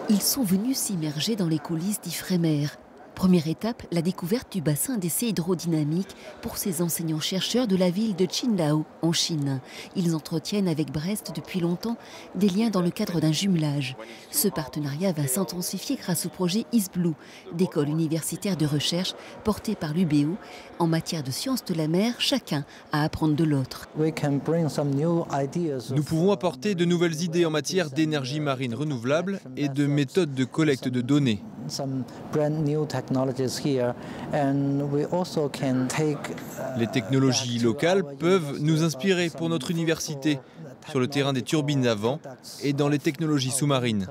Ils sont venus s'immerger dans les coulisses d'Ifremer. Première étape, la découverte du bassin d'essai hydrodynamique pour ces enseignants-chercheurs de la ville de Qindao, en Chine. Ils entretiennent avec Brest depuis longtemps des liens dans le cadre d'un jumelage. Ce partenariat va s'intensifier grâce au projet ISBLUE, d'école universitaire de recherche portée par l'UBO. En matière de sciences de la mer, chacun a à apprendre de l'autre. Nous pouvons apporter de nouvelles idées en matière d'énergie marine renouvelable et de méthodes de collecte de données. Les technologies locales peuvent nous inspirer pour notre université sur le terrain des turbines à vent et dans les technologies sous-marines.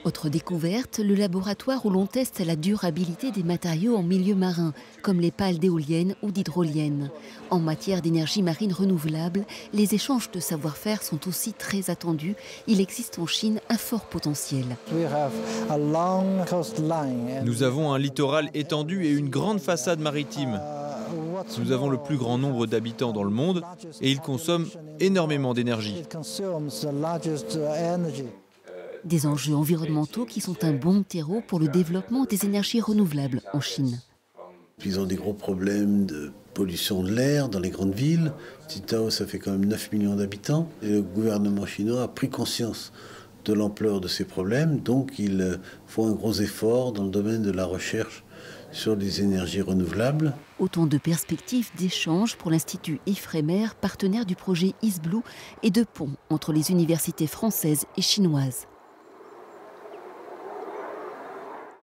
Autre découverte, le laboratoire où l'on teste la durabilité des matériaux en milieu marin, comme les pales d'éoliennes ou d'hydroliennes. En matière d'énergie marine renouvelable, les échanges de savoir-faire sont aussi très attendus. Il existe en Chine un fort potentiel. Nous avons un littoral étendu et une grande façade maritime. Nous avons le plus grand nombre d'habitants dans le monde et ils consomment énormément d'énergie. Des enjeux environnementaux qui sont un bon terreau pour le développement des énergies renouvelables en Chine. Ils ont des gros problèmes de pollution de l'air dans les grandes villes. Qingdao, ça fait quand même 9 millions d'habitants. Et le gouvernement chinois a pris conscience de l'ampleur de ces problèmes. Donc ils font un gros effort dans le domaine de la recherche sur les énergies renouvelables. Autant de perspectives d'échange pour l'Institut Ifremer, partenaire du projet ISBLUE, et de ponts entre les universités françaises et chinoises.